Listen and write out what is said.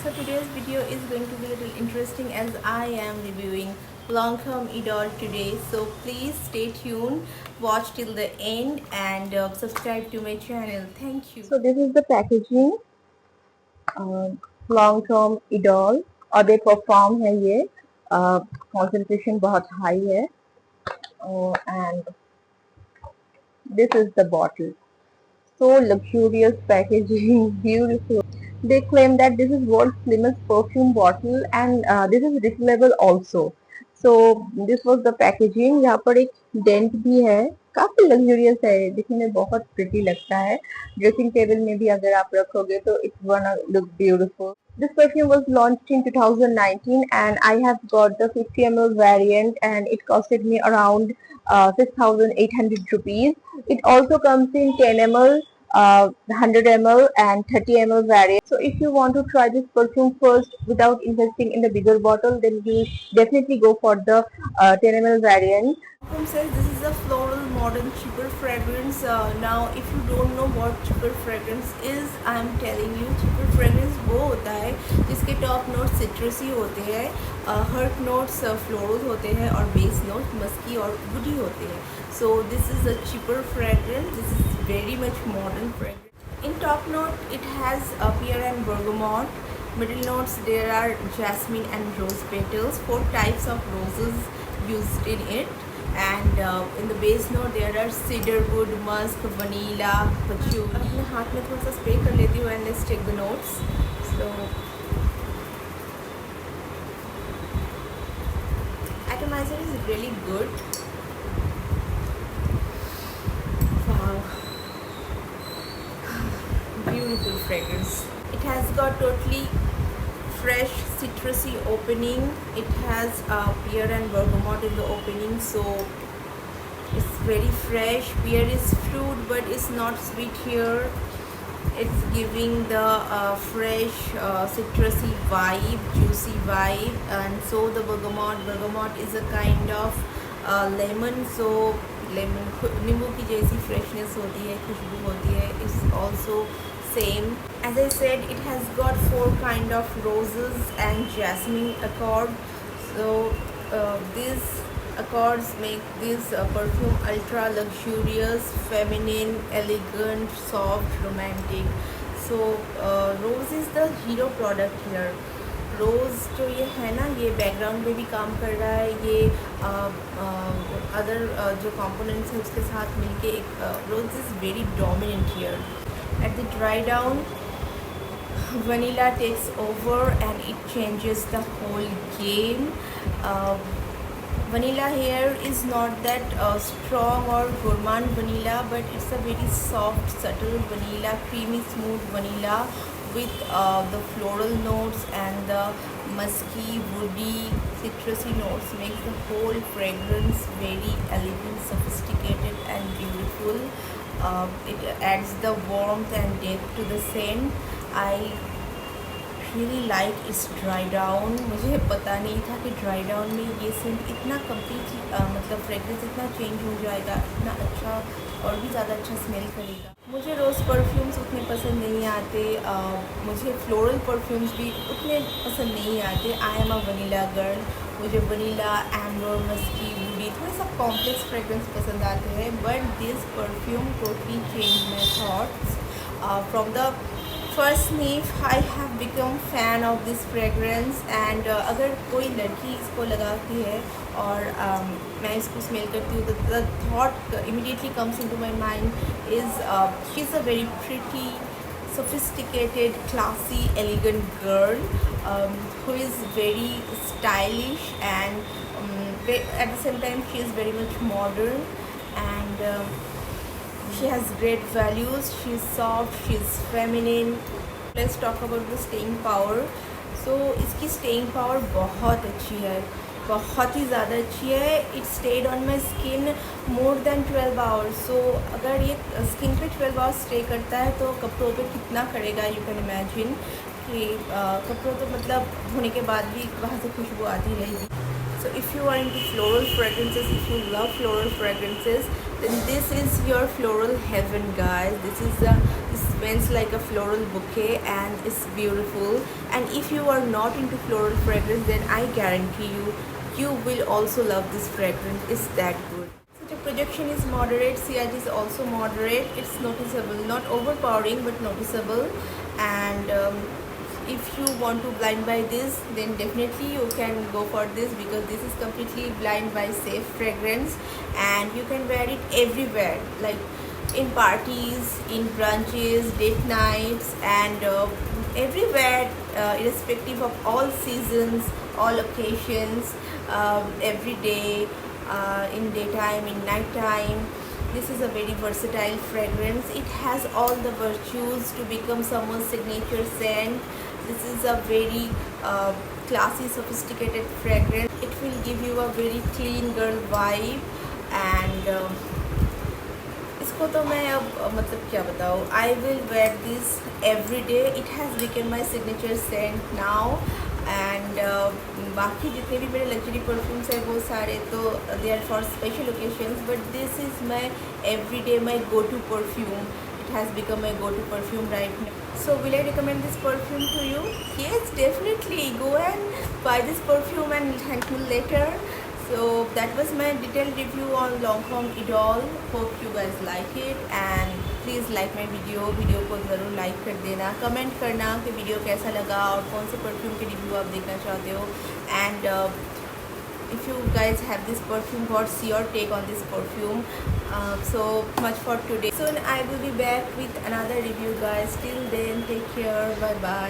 So today's video is going to be a little interesting as I am reviewing Lancome Idol today. So please stay tuned, watch till the end and subscribe to my channel. Thank you. So this is the packaging. Long term इडॉल और they perform है ये concentration बहुत high है and this is the bottle so luxurious packaging beautiful. They claim that this is world's slimmest perfume bottle and this is refillable also. So this was the packaging. यहाँ पर एक dent भी है, काफी luxurious है, दिखने में बहुत प्रिटी लगता है. ड्रेसिंग टेबल में भी अगर आप रखोगे तो it's gonna look beautiful. This perfume was launched in 2019 and I have got the 50 ml variant and it costed me around 6,800 rupees. It also comes in 10 ml, 100 ml and 30 ml variant. So if you want to try this perfume first without investing in the bigger bottle, then you definitely go for the 10 ml variant. Lancome says this is a floral, modern, cheaper fragrance. Now if you don't know what cheaper fragrance is, I am telling you, cheaper fragrance वो होता है जिसके top notes सिट्रसी होते हैं, hurt notes floral होते हैं और base notes Maski और वुडी होते हैं. So this is a cheaper fragrance. This is very much modern fragrance. In top note it has pear and bergamot. Middle notes there are jasmine and rose petals. 4 types of roses used in it. And in the base note there are cedarwood, musk, vanilla, patchouli. अपने हाथ में थोड़ा सा spray कर लेती हूँ and let's take the notes. So atomizer is really good. Wow, beautiful fragrance. It has got totally fresh citrusy opening. It has pear and bergamot in the opening, so it's very fresh. Pear is fruit but it's not sweet here. It's giving the fresh citrusy vibe, juicy vibe. And so the bergamot is a kind of lemon. So lemon नींबू की जैसी freshness होती है, खुशबू होती है. It's also same. As I said, it has got 4 kind of roses and jasmine accord. So these accords make this perfume ultra luxurious, feminine, elegant, soft, romantic. So rose is the hero product here. रोज़ जो ये है ना, ये background में भी काम कर रहा है. ये अदर जो कंपोनेंट्स हैं उसके साथ मिलके एक rose is very dominant here. At the dry down, vanilla takes over and it changes the whole game. Vanilla here is not that strong or gourmand vanilla, but it's a very soft, subtle vanilla, creamy, smooth vanilla with the floral notes and the musky, woody, citrusy notes makes the whole fragrance very elegant, sophisticated and beautiful. It adds the warmth and depth to the scent. I really like its dry down. मुझे पता नहीं था कि dry down में ये Saint इतना completely मतलब fragrance इतना चेंज हो जाएगा, इतना अच्छा और भी ज़्यादा अच्छा स्मेल करेगा. मुझे रोज़ परफ्यूम्स उतने पसंद नहीं आते. मुझे फ्लोरल परफ्यूम्स भी उतने पसंद नहीं आते. I am a vanilla girl. मुझे वनीला, एम्बर, मस्की, वुडी, थोड़ा सा कॉम्प्लेक्स फ्रेगरेंस पसंद आते हैं. But this perfume totally change my thoughts. From the first sniff I have become fan of this fragrance. And अगर कोई लड़की इसको लगाती है और मैं इसको स्मेल करती हूँ, the thought immediately comes into my mind is she is a very pretty, sophisticated, classy, elegant girl who is very stylish and at the same time she is very much modern. And she has great values. She is soft, she is feminine. Let's talk about the staying power. So इसकी staying power बहुत अच्छी है, बहुत ही ज़्यादा अच्छी है. It stayed on my skin more than 12 hours. So अगर ये स्किन पे 12 आवर्स स्टे करता है तो कपड़ों पे कितना करेगा. यू कैन इमेजिन कि कपड़ों तो मतलब धोने के बाद भी वहाँ से खुशबू आती रहेगी. So if you are into floral fragrances, if you love floral fragrances, then this is your floral heaven, guys. This smells like a floral bouquet and it's beautiful. And if you are not into floral fragrance, then I guarantee you will also love this fragrance. It's that good. So the projection is moderate, CIG is also moderate. It's noticeable, not overpowering but noticeable. And if you want to blind buy this, then definitely you can go for this, because this is completely blind buy safe fragrance and you can wear it everywhere, like in parties, in brunches, date nights, and everywhere, irrespective of all seasons, all occasions, every day, in daytime, in nighttime. This is a very versatile fragrance. It has all the virtues to become someone's signature scent. This is a very classy, sophisticated fragrance. It will give you a very clean girl vibe. And इसको तो मैं अब मतलब क्या बताऊँ, I will wear this every day. It has become my signature scent now. And बाकी जितने भी मेरे लग्जरी परफ्यूम्स हैं वो सारे तो they are for special occasions, but this is my every day my go to perfume. It has become my go-to perfume right now. So will I recommend this perfume to you? Yes, definitely. Go and buy this perfume and thank me later. So that was my detailed review on Lancome Idol. Hope you guys like it, and please like my video. Video को ज़रूर like कर देना, comment करना कि video कैसा लगा और कौन से परफ्यूम के रिव्यू आप देखना चाहते हो. And if you guys have this perfume, what's your take on this perfume? So much for today. Soon I will be back with another review, guys. Till then, take care. Bye bye.